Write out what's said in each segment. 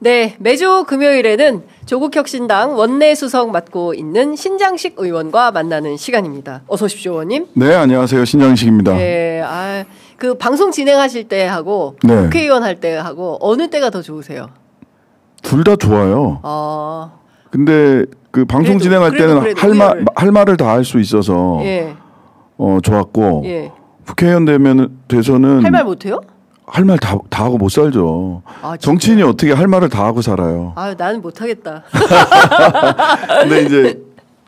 네, 매주 금요일에는 조국혁신당 원내수석 맡고 있는 신장식 의원과 만나는 시간입니다. 어서 오십시오, 의원님. 네, 안녕하세요. 신장식입니다. 네, 그 방송 진행하실 때 하고 네. 국회의원 할 때 하고 어느 때가 더 좋으세요? 둘 다 좋아요. 근데 그 방송 진행할 때는 할 말을 다 할 수 있어서 예. 좋았고 예. 국회의원 돼서는 할 말 못해요? 할 말 다 하고 못 살죠. 정치인이 어떻게 할 말을 다 하고 살아요. 나는 못하겠다. 근데 이제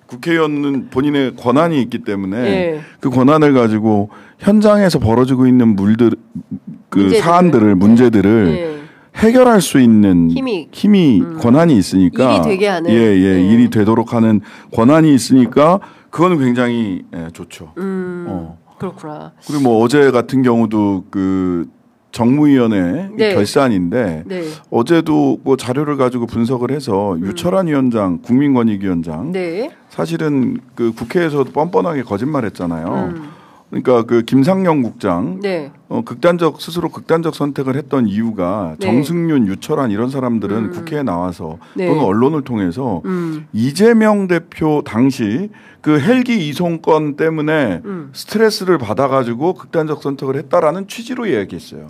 국회의원은 본인의 권한이 있기 때문에 예. 그 권한을 가지고 현장에서 벌어지고 있는 문제들을 예. 해결할 수 있는 힘이 권한이 있으니까 일이 되게 하는 일이 되도록 하는 권한이 있으니까 그거는 굉장히 좋죠. 그렇구나. 그리고 뭐 어제 같은 경우도 그 정무위원회 네. 결산인데 네. 어제도 뭐 자료를 가지고 분석을 해서 유철한 위원장, 국민권익위원장 네. 사실은 그 국회에서도 뻔뻔하게 거짓말했잖아요. 그러니까 그 김상영 국장 네. 스스로 극단적 선택을 했던 이유가 네. 정승윤, 유철한 이런 사람들은 국회에 나와서 네. 또는 언론을 통해서 이재명 대표 당시 그 헬기 이송권 때문에 스트레스를 받아가지고 극단적 선택을 했다라는 취지로 이야기했어요.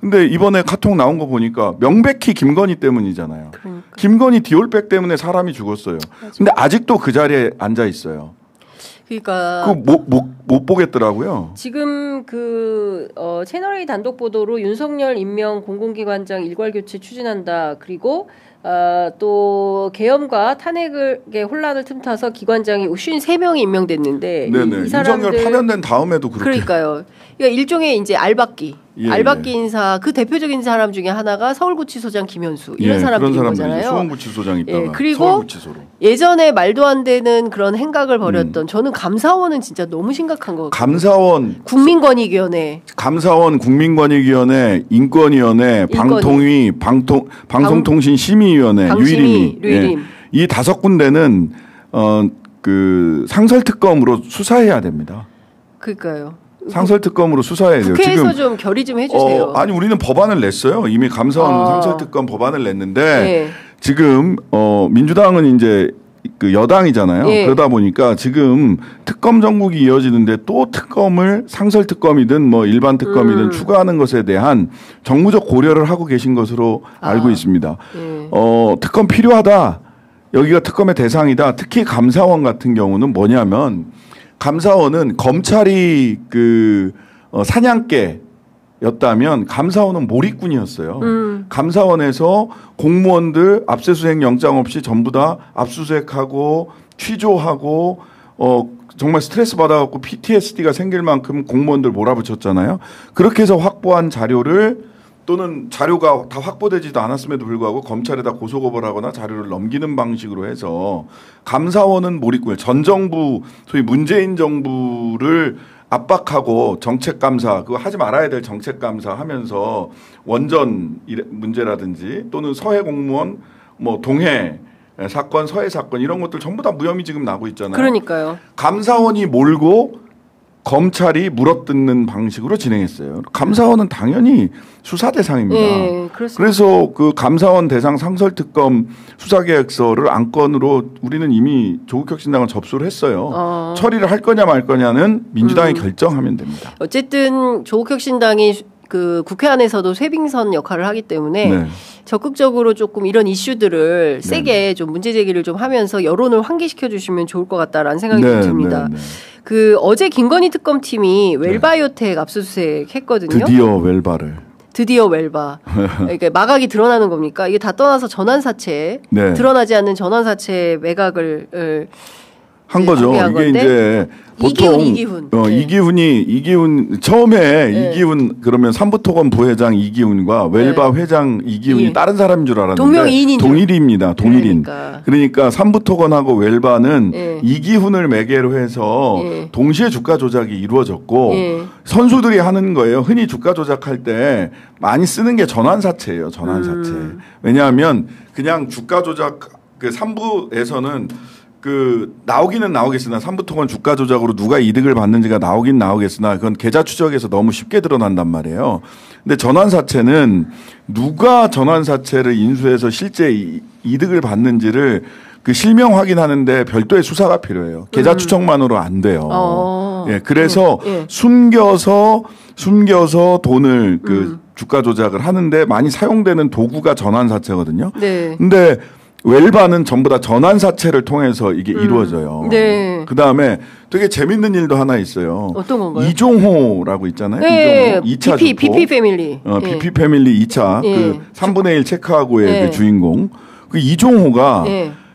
근데 이번에 카톡 나온 거 보니까 명백히 김건희 때문이잖아요. 그러니까. 김건희 디올백 때문에 사람이 죽었어요. 맞아. 근데 아직도 그 자리에 앉아 있어요. 그러니까 못 보겠더라고요. 지금 채널A 단독 보도로 윤석열 임명 공공기관장 일괄 교체 추진한다. 그리고 또 계엄과 탄핵의 혼란을 틈타서 기관장이 53명이 임명됐는데 네네. 이 사람들 윤석열 파면된 다음에도 그렇게. 그러니까요. 그러니까 일종의 이제 알박기 인사 그 대표적인 사람 중에 하나가 서울구치소장 김현수 이런 사람들인 거잖아요. 수원구치소장 있다가 그리고 서울구치소로. 예전에 말도 안 되는 그런 행각을 벌였던 저는 감사원은 진짜 너무 심각한 거 같아요. 감사원, 국민권익위원회, 국민권익위원회, 인권위원회, 방통위, 방송통신심의위원회, 유일임. 이 5군데는 그 상설특검으로 수사해야 됩니다. 그러니까요. 상설특검으로 수사해야 돼요. 국회에서 좀 결의 좀 해주세요. 아니 우리는 법안을 냈어요. 이미 감사원 상설특검 법안을 냈는데 네. 지금 민주당은 이제 그 여당이잖아요. 네. 그러다 보니까 지금 특검 정국이 이어지는데 또 특검을 상설특검이든 뭐 일반 특검이든 추가하는 것에 대한 정무적 고려를 하고 계신 것으로 알고 있습니다. 특검 필요하다. 여기가 특검의 대상이다. 특히 감사원 같은 경우는 뭐냐면 감사원은 검찰이 사냥개였다면 감사원은 몰입꾼이었어요. 감사원에서 공무원들 압수수색 영장 없이 전부 다 압수수색하고 취조하고 정말 스트레스 받아갖고 PTSD가 생길 만큼 공무원들 몰아붙였잖아요. 그렇게 해서 확보한 자료를 또는 자료가 다 확보되지도 않았음에도 불구하고 검찰에다 고소고발하거나 자료를 넘기는 방식으로 해서 감사원은 몰입꾼 전 정부 소위 문재인 정부를 압박하고 정책감사 그거 하지 말아야 될 정책감사 하면서 원전 문제라든지 또는 서해 공무원 뭐 동해 사건 서해 사건 이런 것들 전부 다 무혐의 지금 나고 있잖아요. 그러니까요. 감사원이 몰고 검찰이 물어뜯는 방식으로 진행했어요. 감사원은 당연히 수사 대상입니다. 네, 그래서 그 감사원 대상 상설특검 수사계획서를 안건으로 우리는 이미 조국혁신당은 접수를 했어요. 처리를 할 거냐 말 거냐는 민주당이 결정하면 됩니다. 어쨌든 조국혁신당이 그 국회 안에서도 쇄빙선 역할을 하기 때문에 네. 적극적으로 조금 이런 이슈들을 세게 좀 문제 제기를 좀 하면서 여론을 환기시켜 주시면 좋을 것 같다라는 생각이 듭니다. 그 어제 김건희 특검팀이 웰바이오텍 압수수색 했거든요. 드디어 웰바. 그러니까 마각이 드러나는 겁니까? 이게 다 떠나서 전환사채 드러나지 않는 전환사채 매각을 한 거죠. 이게 이제 보통 이기훈 처음에 이기훈 그러면 삼부토건 부회장 이기훈과 웰바 회장 이기훈이 다른 사람인 줄 알았는데 동일입니다. 동일인. 그러니까 삼부토건하고 웰바는 이기훈을 매개로 해서 동시에 주가 조작이 이루어졌고 선수들이 하는 거예요. 흔히 주가 조작할 때 많이 쓰는 게 전환사채예요. 전환사채. 왜냐하면 그냥 주가 조작 그 3부에서는 그 나오기는 나오겠으나 삼부토건 주가 조작으로 누가 이득을 받는지가 나오긴 나오겠으나 그건 계좌 추적에서 너무 쉽게 드러난단 말이에요. 근데 전환사채는 누가 전환사채를 인수해서 실제 이득을 받는지를 그 실명 확인하는데 별도의 수사가 필요해요. 계좌 추적만으로 안 돼요. 예, 그래서 숨겨서 돈을 그 주가 조작을 하는데 많이 사용되는 도구가 전환사채거든요. 네. 근데 웰바는 전부 다 전환사채를 통해서 이게 이루어져요. 네. 그 다음에 되게 재밌는 일도 하나 있어요. 어떤 건가요? 이종호라고 있잖아요. 네. 이종호. 2차 BP 패밀리. BP 패밀리 2차. 그 3분의 1 체크하고의 그 주인공. 그 이종호가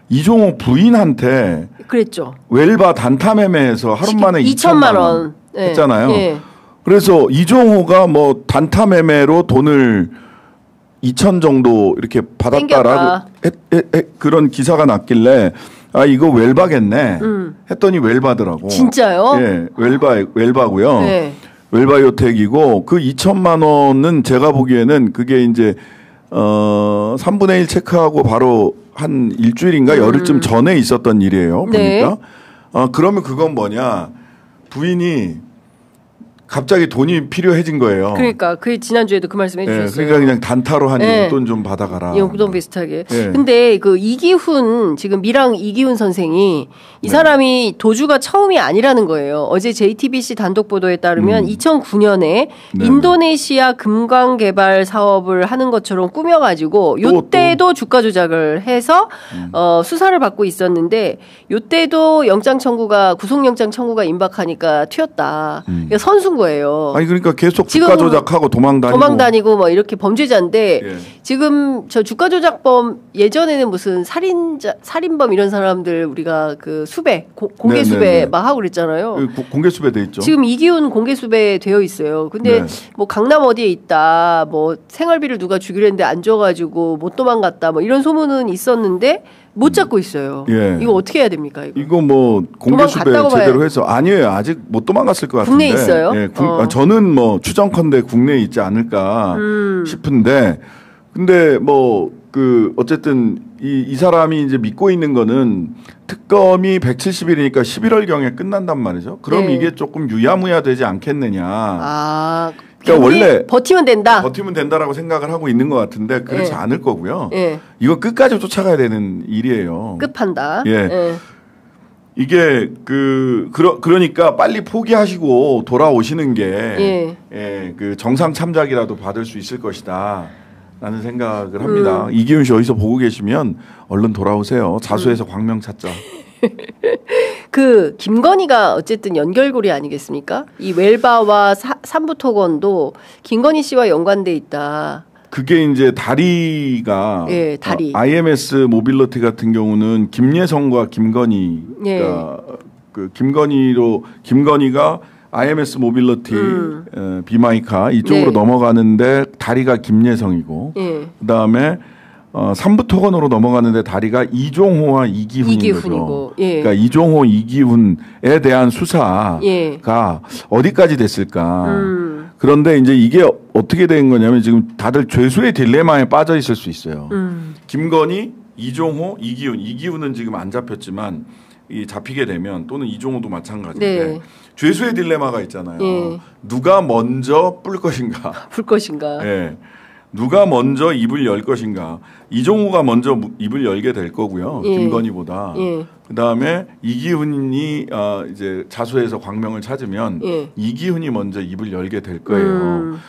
이종호 부인한테 그랬죠. 웰바 단타 매매에서 하루 만에 2천만 원 했잖아요. 그래서 이종호가 뭐 단타 매매로 돈을 2천 정도 이렇게 받았다라고 그런 기사가 났길래 아 이거 웰바겠네 했더니 웰바더라고. 진짜요? 예, 웰바고요. 네. 웰바요텍이고 그 2천만 원은 제가 보기에는 그게 이제 3분의 1 체크하고 바로 한 일주일인가 열흘쯤 전에 있었던 일이에요. 네. 보니까 그러면 그건 뭐냐 부인이 갑자기 돈이 필요해진 거예요. 그러니까 그 지난주에도 그 말씀 해주셨어요. 그러니까 그냥 단타로 한 용돈 좀 받아가라. 용돈 비슷하게. 근데 그 이기훈 지금 미랑 이기훈 선생이 이 사람이 도주가 처음이 아니라는 거예요. 어제 JTBC 단독 보도에 따르면 2009년에 인도네시아 금광 개발 사업을 하는 것처럼 꾸며가지고 요때도 주가 조작을 해서 수사를 받고 있었는데 요때도 영장 청구가 구속영장 청구가 임박하니까 튀었다. 그러니까 선수 거예요. 아니 그러니까 계속 주가 조작하고 도망다니고 뭐 이렇게 범죄자인데 지금 저 주가 조작범 예전에는 무슨 살인범 이런 사람들 우리가 그 수배 공개 수배 막 하고 그랬잖아요. 공개 수배 돼 있죠. 지금 이기훈 공개 수배 되어 있어요. 근데 뭐 강남 어디에 있다, 뭐 생활비를 누가 주기로 했는데 안 줘가지고 못 도망갔다, 뭐 이런 소문은 있었는데. 못 잡고 있어요. 이거 어떻게 해야 됩니까? 이거 뭐 공개 수배 제대로 해서 아니에요. 아직 못 도망갔을 것 같은데. 국내에 있어요? 저는 뭐 추정컨대 국내에 있지 않을까 싶은데, 근데 뭐 그 어쨌든 이 사람이 이제 믿고 있는 거는 특검이 170일이니까 11월 경에 끝난단 말이죠. 그럼 이게 조금 유야무야 되지 않겠느냐. 그러니까 원래 버티면 된다. 버티면 된다라고 생각을 하고 있는 것 같은데 그렇지 않을 거고요. 이거 끝까지 쫓아가야 되는 일이에요. 끝판다. 이게 그러니까 빨리 포기하시고 돌아오시는 게 그 정상 참작이라도 받을 수 있을 것이다. 라는 생각을 합니다. 이기훈 씨 어디서 보고 계시면 얼른 돌아오세요. 자수해서 광명 찾자. 그 김건희가 어쨌든 연결고리 아니겠습니까? 이 웰바와 삼부토건도 김건희 씨와 연관돼 있다. 그게 이제 다리가 다리. IMS 모빌리티 같은 경우는 김예성과 김건희가 그 김건희가 IMS 모빌리티 비마이카 이쪽으로 넘어가는데 다리가 김예성이고 그다음에 삼부토건으로 넘어가는데 다리가 이종호와 이기훈인 거죠. 그러니까 이종호, 이기훈에 대한 수사가 어디까지 됐을까. 그런데 이제 이게 어떻게 된 거냐면 지금 다들 죄수의 딜레마에 빠져 있을 수 있어요. 김건희, 이종호, 이기훈은 지금 안 잡혔지만 이 잡히게 되면 또는 이종호도 마찬가지인데 죄수의 딜레마가 있잖아요. 누가 먼저 뿔 것인가. 누가 먼저 입을 열 것인가. 이종호가 먼저 입을 열게 될 거고요. 김건희보다. 그다음에 이기훈이 이제 자수해서 광명을 찾으면 이기훈이 먼저 입을 열게 될 거예요.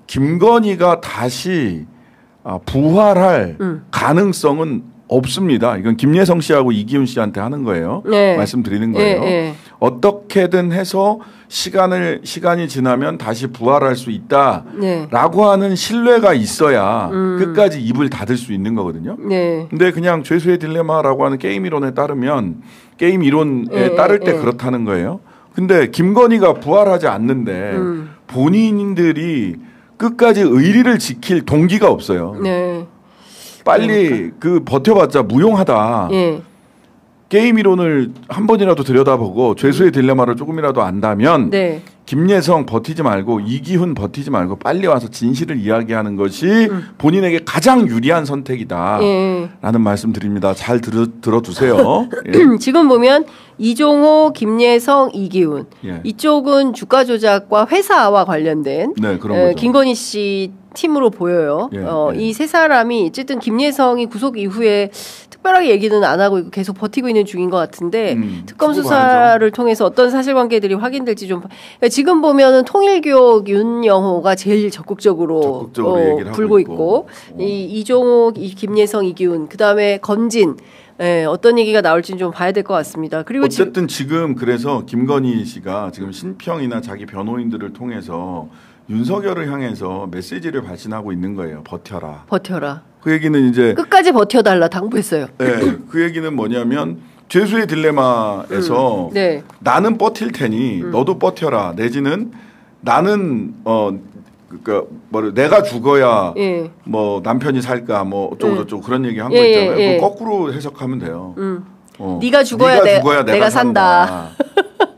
김건희가 다시 부활할 가능성은 없습니다. 이건 김예성 씨하고 이기훈 씨한테 하는 거예요. 말씀드리는 거예요. 어떻게든 해서 시간이 지나면 다시 부활할 수 있다라고 하는 신뢰가 있어야 끝까지 입을 닫을 수 있는 거거든요. 근데 그냥 죄수의 딜레마라고 하는 게임 이론에 따르면 게임 이론에 따를 때 그렇다는 거예요. 근데 김건희가 부활하지 않는데 본인들이 끝까지 의리를 지킬 동기가 없어요. 빨리 그 버텨봤자 무용하다. 게임 이론을 한 번이라도 들여다보고 죄수의 딜레마를 조금이라도 안다면 김예성 버티지 말고 이기훈 버티지 말고 빨리 와서 진실을 이야기하는 것이 본인에게 가장 유리한 선택이다라는 말씀 드립니다. 잘 들어두세요. 예. 지금 보면 이종호, 김예성, 이기훈 예. 이쪽은 주가 조작과 회사와 관련된 네, 그런 거죠. 김건희 씨 팀으로 보여요. 예, 예. 이 세 사람이 어쨌든 김예성이 구속 이후에 특별하게 얘기는 안 하고 있고 계속 버티고 있는 중인 것 같은데 특검 수사를 통해서 어떤 사실관계들이 확인될지 좀 그러니까 지금 보면은 통일교육 윤영호가 제일 적극적으로 얘기를 불고 있고 이 이종호, 김예성, 이기훈 그다음에 검진 네, 어떤 얘기가 나올지는 좀 봐야 될 것 같습니다. 그리고 어쨌든 지금 그래서 김건희 씨가 지금 신평이나 자기 변호인들을 통해서 윤석열을 향해서 메시지를 발신하고 있는 거예요. 버텨라. 버텨라. 그 얘기는 이제 끝까지 버텨달라 당부했어요. 네, 그 얘기는 뭐냐면 죄수의 딜레마에서 네. 나는 버틸 테니 너도 버텨라. 내지는 나는 그러니까 내가 죽어야 예. 뭐 남편이 살까 뭐 어쩌고 저쩌고 그런 얘기 한 거 있잖아요. 예. 거꾸로 해석하면 돼요. 네가 죽어야 내가 산다.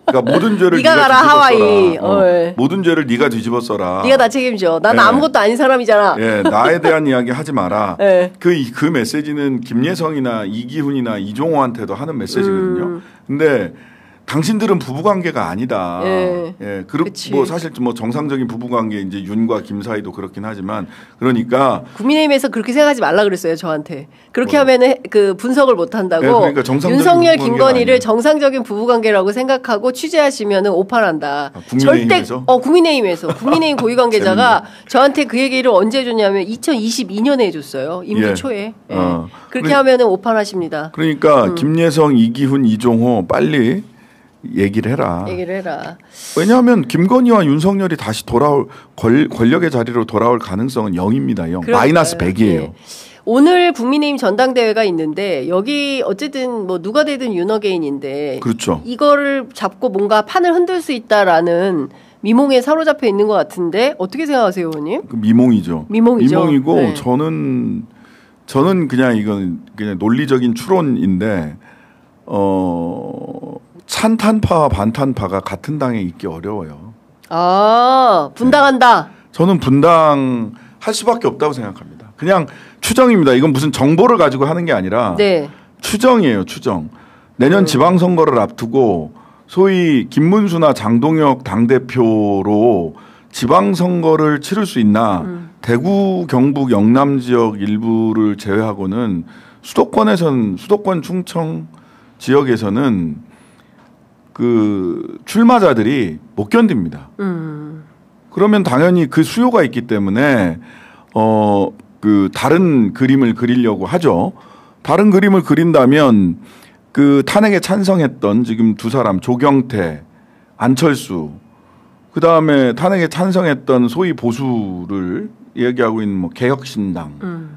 그러니까 모든 죄를 네가 가라 하와이. 모든 죄를 네가 뒤집어 써라. 네가 다 책임져. 난 아무것도 아닌 사람이잖아. 예, 나에 대한 이야기 하지 마라. 예. 그 메시지는 김예성이나 이기훈이나 이종호한테도 하는 메시지거든요. 근데 당신들은 부부관계가 아니다. 예. 예, 뭐 사실 뭐 정상적인 부부관계 이제 윤과 김 사이도 그렇긴 하지만 그러니까 국민의힘에서 그렇게 생각하지 말라 그랬어요 저한테. 그렇게 하면은 그 분석을 못 한다고. 예, 그러니까 윤석열, 김건희를 아니야. 정상적인 부부관계라고 생각하고 취재하시면은 오판한다. 국민의힘에서? 절대 국민의힘에서 국민의힘 고위관계자가 저한테 그 얘기를 언제 해줬냐면 2022년에 해줬어요. 임기 초에. 예. 그렇게 하면은 오판하십니다. 그러니까 김예성, 이기훈, 이종호 빨리. 얘기를 해라. 왜냐하면 김건희와 윤석열이 다시 돌아올 권력의 자리로 돌아올 가능성은 0입니다. 0. 마이너스 100이에요. 네. 오늘 국민의힘 전당대회가 있는데 여기 어쨌든 뭐 누가 되든 윤어게인인데 그렇죠. 이거를 잡고 뭔가 판을 흔들 수 있다라는 미몽에 사로잡혀 있는 것 같은데 어떻게 생각하세요, 의원님? 미몽이죠. 미몽이고 네. 저는 그냥 이건 그냥 논리적인 추론인데 찬탄파와 반탄파가 같은 당에 있기 어려워요. 아, 분당한다. 네. 저는 분당할 수밖에 없다고 생각합니다. 그냥 추정입니다. 이건 무슨 정보를 가지고 하는 게 아니라 네. 추정이에요. 추정. 내년 지방선거를 앞두고 소위 김문수나 장동혁 당대표로 지방선거를 치를 수 있나 대구, 경북, 영남 지역 일부를 제외하고는 수도권 충청 지역에서는 그 출마자들이 못 견딥니다. 그러면 당연히 그 수요가 있기 때문에 그 다른 그림을 그리려고 하죠. 다른 그림을 그린다면 그 탄핵에 찬성했던 지금 두 사람 조경태, 안철수, 그 다음에 탄핵에 찬성했던 소위 보수를 얘기하고 있는 뭐 개혁신당,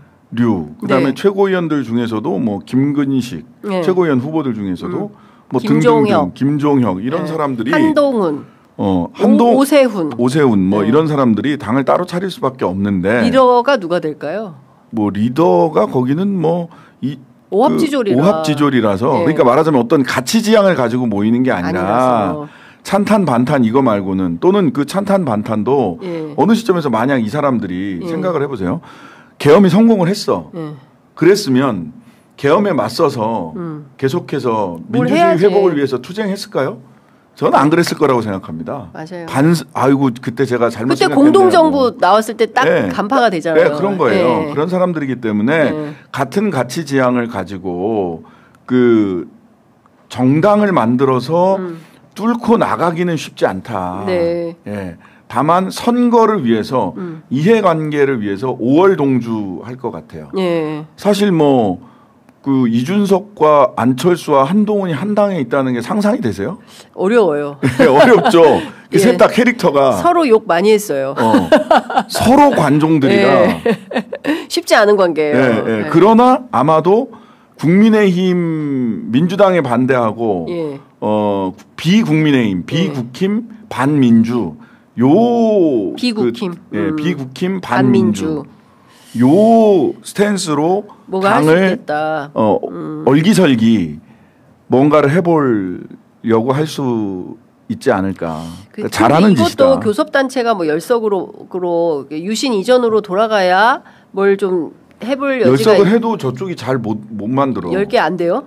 그다음에 네. 최고위원들 중에서도 뭐 김근식 네. 최고위원 후보들 중에서도 뭐 김종혁, 김종혁 이런 네. 사람들이 한동훈, 오세훈 뭐 네. 이런 사람들이 당을 따로 차릴 수밖에 없는데 리더가 누가 될까요? 뭐 리더가 거기는 뭐 오합지졸이라서 네. 그러니까 말하자면 어떤 가치지향을 가지고 모이는 게 아니라 찬탄 반탄 이거 말고는 또는 그 찬탄 반탄도 네. 어느 시점에서 만약 이 사람들이 네. 생각을 해보세요. 계엄이 성공을 했어. 그랬으면 계엄에 맞서서 계속해서 민주주의 회복을 위해서 투쟁했을까요? 저는 안 그랬을 거라고 생각합니다. 맞아요. 아이고 그때 제가 잘못 그때 공동정부 나왔을 때 딱 네. 간파가 되잖아요. 네, 그런 거예요. 네. 그런 사람들이기 때문에 같은 가치 지향을 가지고 그 정당을 만들어서 뚫고 나가기는 쉽지 않다. 네. 예. 다만 선거를 위해서 이해관계를 위해서 5월 동주할 것 같아요. 네. 사실 뭐 그 이준석과 안철수와 한동훈이 한 당에 있다는 게 상상이 되세요? 어려워요. 네, 어렵죠. 그 셋 다 캐릭터가 서로 욕 많이 했어요. 서로 관종들이라 네. 쉽지 않은 관계예요. 네, 네. 그러나 아마도 국민의힘 민주당에 반대하고 비국민의힘 비국힘 반민주 비국힘 비국힘 반민주 요 스탠스로 당을 얼기설기 뭔가를 해보려고 할 수 있지 않을까. 그러니까 잘하는 이것도 짓이다. 교섭단체가 뭐 열석으로 유신 이전으로 돌아가야 뭘 좀 해볼 여지가 열석을 해도 저쪽이 잘 못 만들어. 10개 안 돼요?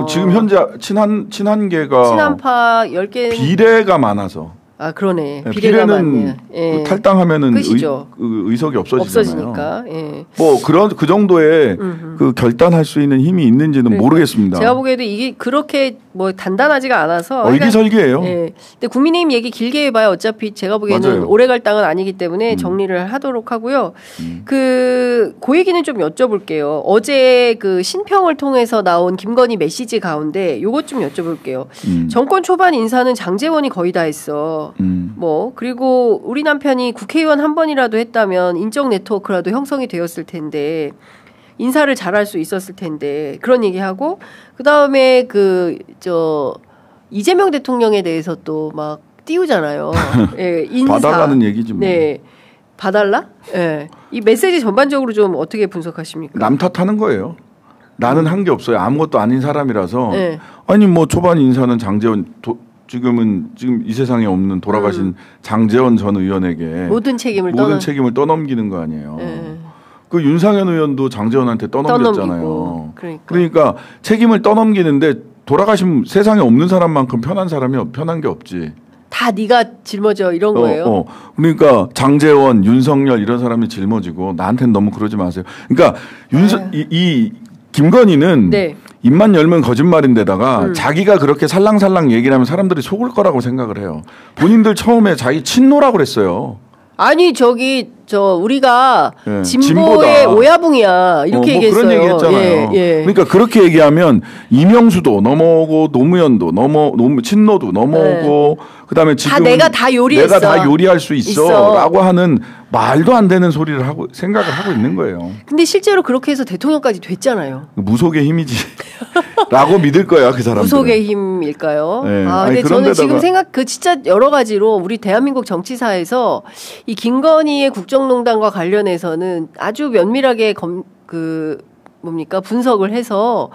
지금 현재 친한계가 친한파 10개 비례가 많아서. 아 그러네. 비례가 많네. 예. 탈당하면은 의석이 없어지잖아요. 예. 뭐 그 정도의 그 결단할 수 있는 힘이 있는지는 그러니까. 모르겠습니다. 제가 보기에도 이게 그렇게 뭐 단단하지가 않아서 얼기설기예요. 예. 근데 국민의힘 얘기 길게 해봐야 어차피 제가 보기에는 맞아요. 오래 갈 당은 아니기 때문에 정리를 하도록 하고요. 그 얘기는 좀 여쭤볼게요. 어제 그 신평을 통해서 나온 김건희 메시지 가운데 요것 좀 여쭤볼게요. 정권 초반 인사는 장제원이 거의 다 했어. 뭐 그리고 우리 남편이 국회의원 한 번이라도 했다면 인적 네트워크라도 형성이 되었을 텐데 인사를 잘할 수 있었을 텐데 그런 얘기하고 그 다음에 이재명 대통령에 대해서 또 막 띄우잖아요. 예, 인사 봐달라는 얘기지 뭐. 네, 봐달라? 예, 이 메시지 전반적으로 좀 어떻게 분석하십니까? 남 탓하는 거예요. 나는 한 게 없어요. 아무것도 아닌 사람이라서. 네. 아니 뭐 초반 인사는 장제원 지금 이 세상에 없는 돌아가신 장제원 전 의원에게 모든 책임을 떠넘기는 거 아니에요. 그 윤상현 의원도 장제원한테 떠넘겼잖아요. 그러니까 책임을 떠넘기는데 돌아가신 세상에 없는 사람만큼 편한 게 없지. 다 네가 짊어져 이런 거예요. 그러니까 장제원, 윤석열 이런 사람이 짊어지고 나한테는 너무 그러지 마세요. 그러니까 이 김건희는 네. 입만 열면 거짓말인데다가 자기가 그렇게 살랑살랑 얘기를 하면 사람들이 속을 거라고 생각을 해요. 본인들 처음에 자기 친노라고 그랬어요. 아니 우리가 예, 진보의 오야붕이야 이렇게 얘기했어요. 그런 얘기했잖아요. 예. 그러니까 그렇게 얘기하면 이명수도 넘어오고 노무현도 친노도 넘어오고 네. 그다음에 지금 내가 다 요리할 수 있어라고 하는 말도 안 되는 소리를 생각을 하고 있는 거예요. 근데 실제로 그렇게 해서 대통령까지 됐잖아요. 무속의 힘이지라고 믿을 거야 그 사람들. 무속의 힘일까요? 네. 근데 저는 지금 진짜 여러 가지로 우리 대한민국 정치사에서 이 김건희의 국정농단과 관련해서는 아주 면밀하게 분석을 해서.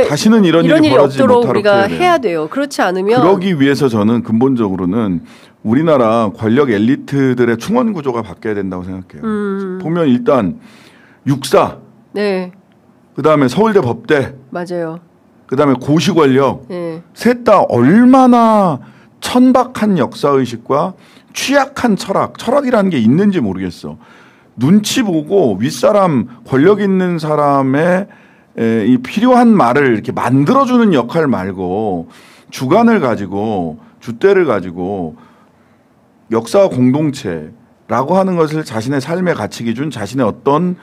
다시는 이런 일이 없도록 우리가 해야 돼요. 그렇지 않으면 그러기 위해서 저는 근본적으로는 우리나라 권력 엘리트들의 충원 구조가 바뀌어야 된다고 생각해요. 보면 일단 육사, 네, 그다음에 서울대 법대, 맞아요. 그다음에 고시 권력, 네. 셋 다 얼마나 천박한 역사 의식과 취약한 철학이라는 게 있는지 모르겠어. 눈치 보고 윗사람 권력 있는 사람의 이 필요한 말을 이렇게 만들어주는 역할 말고 주관을 가지고 줏대를 가지고 역사와 공동체라고 하는 것을 자신의 삶의 가치 기준, 자신의 어떤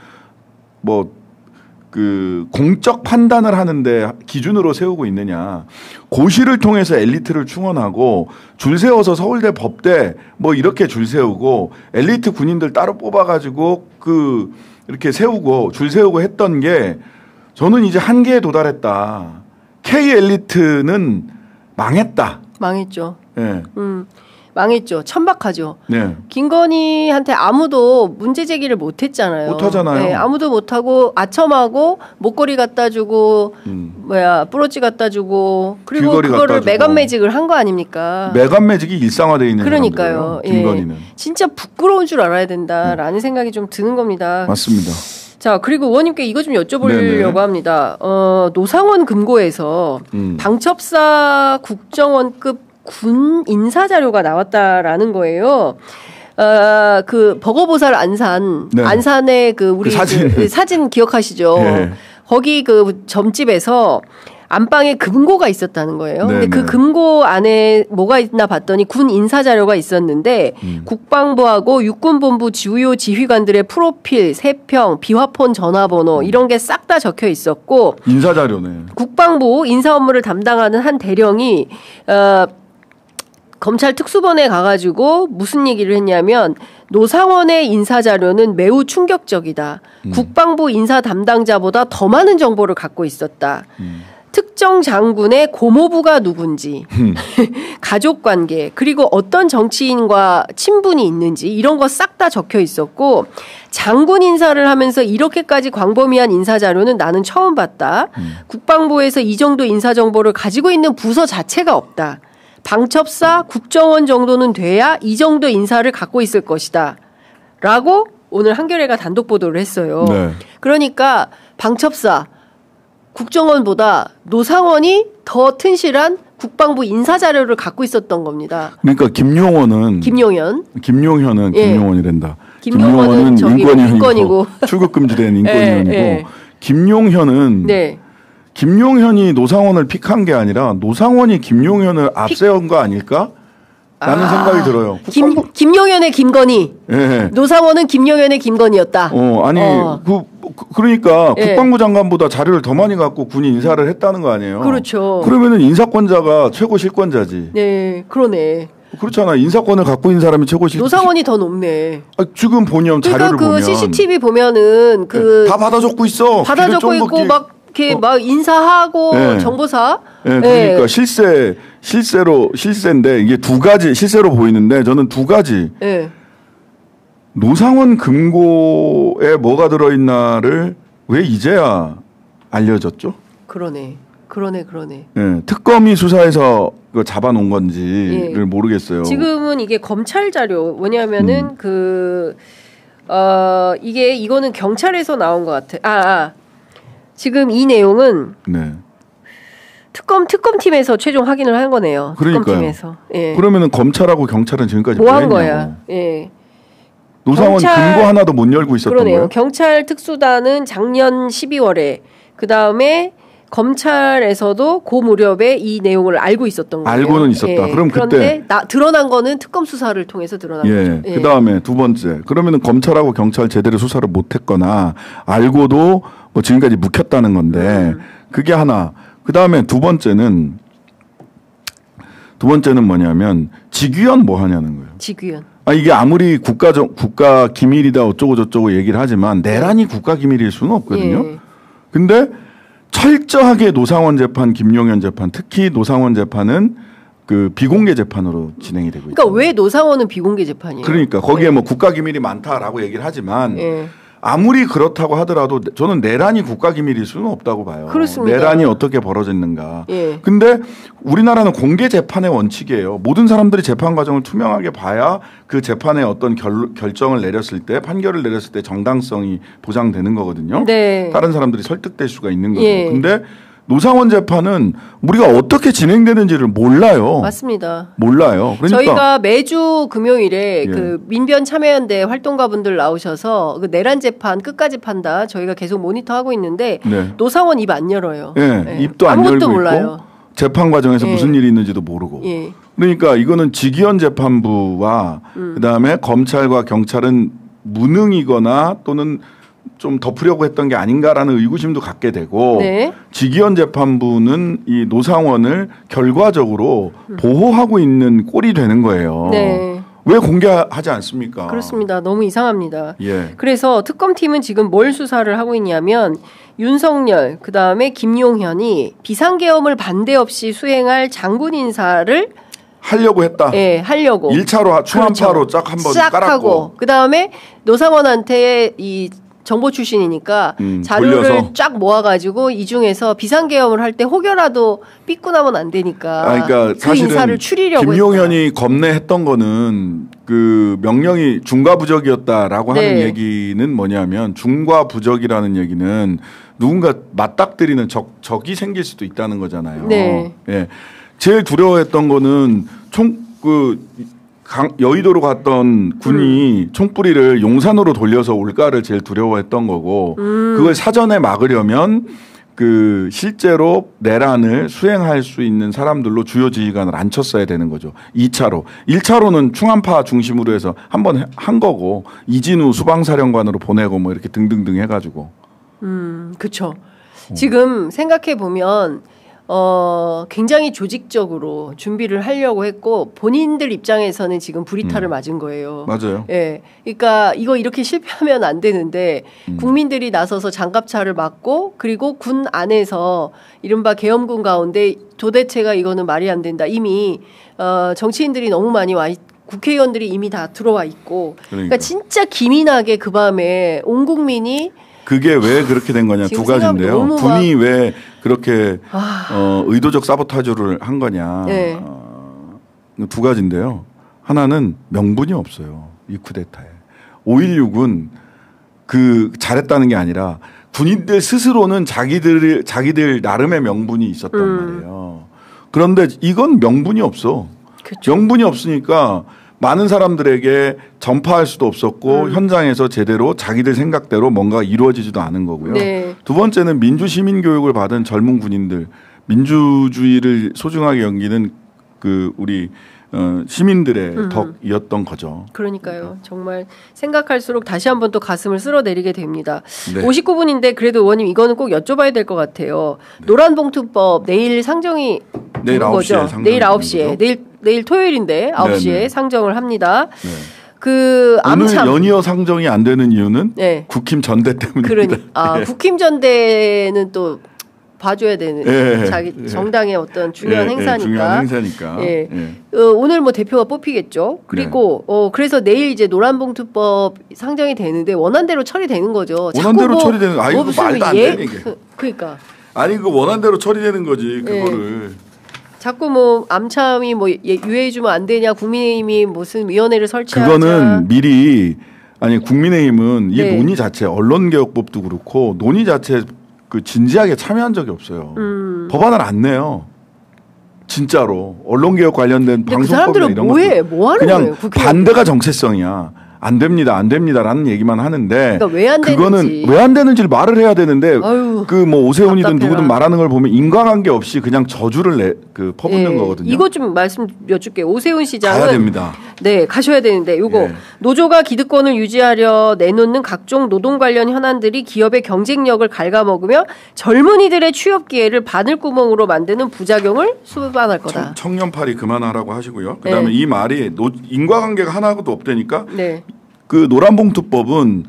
공적 판단을 하는데 기준으로 세우고 있느냐. 고시를 통해서 엘리트를 충원하고 줄 세워서 서울대 법대 이렇게 줄 세우고 엘리트 군인들 따로 뽑아가지고 이렇게 줄 세우고 했던 게 저는 이제 한계에 도달했다. K 엘리트는 망했다. 망했죠. 네. 망했죠. 천박하죠. 네. 김건희한테 아무도 문제 제기를 못 했잖아요. 못 하잖아요. 네, 아무도 못 하고 아첨하고 목걸이 갖다 주고 브로치 갖다 주고 그리고 그거를 매간 매직을 한 거 아닙니까? 매간 매직이 일상화되어 있는 그러니까요. 김건희는. 진짜 부끄러운 줄 알아야 된다라는 생각이 좀 드는 겁니다. 맞습니다. 자, 그리고 의원님께 이거 좀 여쭤보려고 합니다. 노상원 금고에서 방첩사 국정원급 군 인사 자료가 나왔다라는 거예요. 버거보살 안산의 우리 사진 기억하시죠? 네. 거기 점집에서 안방에 금고가 있었다는 거예요. 근데 그 금고 안에 뭐가 있나 봤더니 군 인사 자료가 있었는데 국방부하고 육군본부 주요 지휘관들의 프로필, 세평, 비화폰 전화번호 이런 게 싹 다 적혀 있었고 인사 자료네. 국방부 인사 업무를 담당하는 한 대령이 검찰 특수본에 가가지고 무슨 얘기를 했냐면 노상원의 인사 자료는 매우 충격적이다. 국방부 인사 담당자보다 더 많은 정보를 갖고 있었다. 특정 장군의 고모부가 누군지, 가족관계, 그리고 어떤 정치인과 친분이 있는지 이런 거 싹 다 적혀 있었고 장군 인사를 하면서 이렇게까지 광범위한 인사 자료는 나는 처음 봤다. 국방부에서 이 정도 인사 정보를 가지고 있는 부서 자체가 없다. 방첩사, 국정원 정도는 돼야 이 정도 인사를 갖고 있을 것이다. 라고 오늘 한겨레가 단독 보도를 했어요. 네. 그러니까 방첩사, 국정원보다 노상원이 더 튼실한 국방부 인사자료를 갖고 있었던 겁니다. 그러니까 김용현은 예. 김용원이란다. 김용원은 인권이고 출국금지된 인권위원이고 예. 김용현은 네. 김용현이 노상원을 픽한 게 아니라 노상원이 김용현을 앞세운 거 아닐까? 라는 생각이 들어요. 김용현의 김건희. 예. 노상원은 김용현의 김건희였다. 그러니까 예. 국방부 장관보다 자료를 더 많이 갖고 군이 인사를 했다는 거 아니에요. 그렇죠. 그러면은 인사권자가 최고 실권자지. 네, 그러네. 그렇잖아. 인사권을 갖고 있는 사람이 최고 실권. 노상원이 더 높네. 지금 보면 자료를 보면. 그러니까 그 CCTV 보면은 다 받아 적고 있어. 받아 적고 있고 막 이렇게 막 인사하고 네. 정보사. 네, 그러니까 실세인데 이게 두 가지 실세로 보이는데 저는 두 가지. 네. 노상원 금고에 뭐가 들어있나를 왜 이제야 알려졌죠? 그러네. 네, 특검이 수사해서 잡아놓은 건지를 예. 모르겠어요. 지금은 이게 검찰 자료 뭐냐면은 이거는 경찰에서 나온 것 같아. 지금 이 내용은 네. 특검팀에서 최종 확인을 한 거네요. 그러니까요. 특검팀에서. 예. 그러면은 검찰하고 경찰은 지금까지 뭐 한 거야? 예. 노상원 금고 하나도 못 열고 있었던 그러네요. 거예요? 경찰 특수단은 작년 12월에 그다음에 검찰에서도 그 무렵에 이 내용을 알고 있었던 거예요. 알고는 있었다. 예. 그럼 그런데 드러난 거는 특검 수사를 통해서 드러난 거죠. 예. 그다음에 두 번째. 그러면은 검찰하고 경찰 제대로 수사를 못했거나 알고도 뭐 지금까지 묵혔다는 건데 그게 하나. 그다음에 두 번째는 뭐냐면 직위원 뭐 하냐는 거예요. 직위원. 이게 아무리 국가 기밀이다 어쩌고 저쩌고 얘기를 하지만 내란이 국가 기밀일 수는 없거든요. 예. 근데 철저하게 노상원 재판, 김용현 재판, 특히 노상원 재판은 그 비공개 재판으로 진행이 되고 있어요. 그러니까 왜 노상원은 비공개 재판이에요? 그러니까 거기에 뭐 국가 기밀이 많다라고 얘기를 하지만 아무리 그렇다고 하더라도 저는 내란이 국가 기밀일 수는 없다고 봐요. 그렇습니다. 내란이 어떻게 벌어졌는가. 근데 우리나라는 공개 재판의 원칙이에요. 모든 사람들이 재판 과정을 투명하게 봐야 그 재판의 어떤 결정을 내렸을 때 판결을 내렸을 때 정당성이 보장되는 거거든요. 네. 다른 사람들이 설득될 수가 있는 거죠. 근데 노상원 재판은 우리가 어떻게 진행되는지를 몰라요. 맞습니다. 몰라요. 그러니까 저희가 매주 금요일에 그 민변 참여연대 활동가분들 나오셔서 그 내란 재판 끝까지 판다. 저희가 계속 모니터하고 있는데 노상원 입 안 열어요. 입도 안 열고 몰라요. 있고 재판 과정에서 무슨 일이 있는지도 모르고. 그러니까 이거는 직위원 재판부와 그다음에 검찰과 경찰은 무능이거나 또는 좀 덮으려고 했던 게 아닌가라는 의구심도 갖게 되고 직위원 재판부는 이 노상원을 결과적으로 보호하고 있는 꼴이 되는 거예요. 왜 공개하지 않습니까? 그렇습니다. 너무 이상합니다. 그래서 특검팀은 지금 뭘 수사를 하고 있냐면 윤석열 그다음에 김용현이 비상계엄을 반대 없이 수행할 장군 인사를 하려고 했다. 하려고. 1차로 충암파로 쫙 한번 깔았고. 그다음에 노상원한테 이 정보 출신이니까 자료를 돌려서. 쫙 모아가지고 이 중에서 비상계엄을 할 때 혹여라도 삐꾸 나면 안 되니까 그러니까 그 인사를 추리려고 김용현이 했다. 겁내했던 거는 그 명령이 중과부적이었다라고 하는 얘기는 뭐냐면 중과부적이라는 얘기는 누군가 맞닥뜨리는 적이 생길 수도 있다는 거잖아요. 제일 두려워했던 거는 여의도로 갔던 군이 총뿌리를 용산으로 돌려서 올까를 제일 두려워했던 거고 그걸 사전에 막으려면 그 실제로 내란을 수행할 수 있는 사람들로 주요 지휘관을 앉혔어야 되는 거죠. 2차로. 1차로는 충암파 중심으로 해서 한번 한 거고 이진우 수방사령관으로 보내고 뭐 이렇게 등등등 해가지고. 그렇죠. 지금 생각해 보면 굉장히 조직적으로 준비를 하려고 했고 본인들 입장에서는 지금 불이탈을 맞은 거예요. 맞아요. 그러니까 이거 이렇게 실패하면 안 되는데 국민들이 나서서 장갑차를 막고 그리고 군 안에서 이른바 계엄군 가운데 도대체가 이거는 말이 안 된다. 이미 정치인들이 너무 많이 와 국회의원들이 이미 다 들어와 있고 그러니까 진짜 기민하게 그 밤에 온 국민이 그게 왜 그렇게 된 거냐 두 가지인데요. 군이 왜 그렇게 의도적 사보타주를 한 거냐. 두 가지인데요. 하나는 명분이 없어요. 이 쿠데타에. 5.16은 그 잘했다는 게 아니라 군인들 스스로는 자기들 나름의 명분이 있었단 말이에요. 그런데 이건 명분이 없어. 그쵸. 명분이 없으니까 많은 사람들에게 전파할 수도 없었고 현장에서 제대로 자기들 생각대로 뭔가 이루어지지도 않은 거고요. 네. 두 번째는 민주 시민 교육을 받은 젊은 군인들, 민주주의를 소중하게 여기는 그 우리 시민들의 덕이었던 거죠. 그러니까요. 정말 생각할수록 다시 한번 또 가슴을 쓸어내리게 됩니다. 네. 59분인데 그래도 의원님 이거는 꼭 여쭤봐야 될 것 같아요. 네. 노란봉투법 내일 상정이 내일 9시에 거죠? 내일 9시에. 내일 토요일인데 9시에 네네. 상정을 합니다. 네. 그 오늘 연이어 상정이 안 되는 이유는 네. 국힘 전대 때문입니다. 그러니까 네. 국힘 전대는 또 봐줘야 되는 예, 자기 정당의 어떤 중요한 행사니까. 중요한 행사니까. 예. 예. 오늘 뭐 대표가 뽑히겠죠. 그리고 네. 그래서 내일 이제 노란봉투법 상정이 되는데 원안대로 처리되는 거죠. 원안대로 처리되는. 아 이거 말도 안 되는 게. 그러니까. 아니 그 원안대로 처리되는 거지 그거를. 예. 자꾸 뭐 암참이 뭐 유예해 주면 안 되냐 국민의힘이 무슨 위원회를 설치하자. 그거는 미리 아니 국민의힘은 이 네. 논의 자체 언론개혁법도 그렇고 논의 자체 그 진지하게 참여한 적이 없어요. 법안을 안 내요. 진짜로 언론개혁 관련된 방송법이나 이런 거 뭐 하는 그냥 거예요? 반대가 정체성이야. 안 됩니다라는 얘기만 하는데 그러니까 왜 안 되는지. 그거는 왜 안 되는지를 말을 해야 되는데 그 뭐 오세훈이든 답답해라. 누구든 말하는 걸 보면 인과관계 없이 그냥 저주를 퍼붓는 네. 거거든요. 이거 좀 말씀 여쭐게요. 오세훈 시장은 가야 됩니다. 네, 가셔야 되는데 요거 예. 노조가 기득권을 유지하려 내놓는 각종 노동 관련 현안들이 기업의 경쟁력을 갉아먹으며 젊은이들의 취업 기회를 바늘구멍으로 만드는 부작용을 수반할 거다. 청년팔이 그만하라고 하시고요. 그다음에 네. 이 말이 인과관계가 하나도 없다니까. 네. 그 노란봉투법은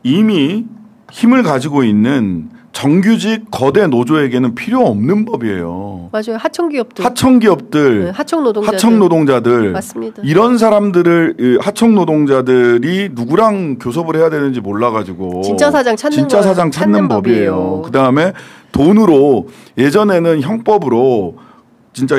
이미 힘을 가지고 있는 정규직 거대 노조에게는 필요 없는 법이에요. 맞아요. 하청기업들. 하청기업들. 네, 하청노동자들. 맞습니다. 이런 사람들을 하청노동자들이 누구랑 교섭을 해야 되는지 몰라가지고. 진짜 사장 찾는 법이에요. 그다음에 돈으로 예전에는 형법으로 진짜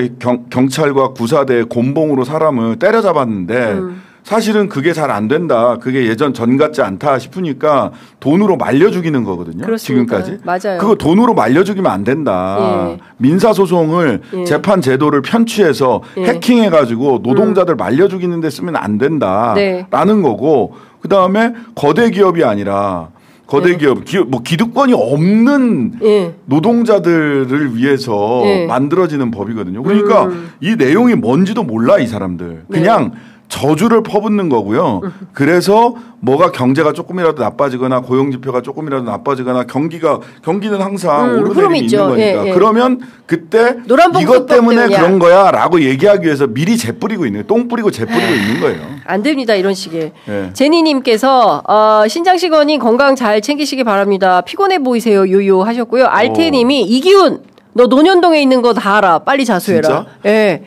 경찰과 구사대 곤봉으로 사람을 때려잡았는데 사실은 그게 잘 안 된다. 그게 예전 전 같지 않다 싶으니까 돈으로 말려 죽이는 거거든요. 그렇습니다. 지금까지. 맞아요. 그거 돈으로 말려 죽이면 안 된다. 예. 민사 소송을 예. 재판 제도를 편취해서 예. 해킹해 가지고 노동자들 말려 죽이는 데 쓰면 안 된다라는 네. 거고 그다음에 거대 기업이 아니라 거대 기업, 뭐 기득권이 없는 예. 노동자들을 위해서 예. 만들어지는 법이거든요. 그러니까 이 내용이 뭔지도 몰라 이 사람들. 그냥 네. 저주를 퍼붓는 거고요. 그래서 뭐가 경제가 조금이라도 나빠지거나 고용 지표가 조금이라도 나빠지거나 경기는 항상 오르내림이 있는 거니까. 예, 예. 그러면 그때 이것 때문에 그런 거야라고 얘기하기 위해서 미리 재뿌리고 있는 똥 뿌리고 재뿌리고 있는 거예요. 안 됩니다. 이런 식의. 예. 제니님께서 신장식원이 건강 잘 챙기시기 바랍니다. 피곤해 보이세요. 요요 하셨고요. 알테님이 이기훈 너 논현동에 있는 거 다 알아. 빨리 자수해라. 진짜? 예.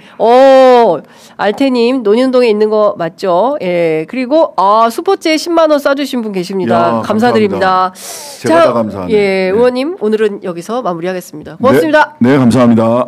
알테님 논현동에 있는 거 맞죠? 예. 그리고 슈퍼챗 10만 원 쏴주신 분 계십니다. 야, 감사드립니다. 제가 다 감사하네요. 예, 의원님 오늘은 여기서 마무리하겠습니다. 고맙습니다. 네, 감사합니다.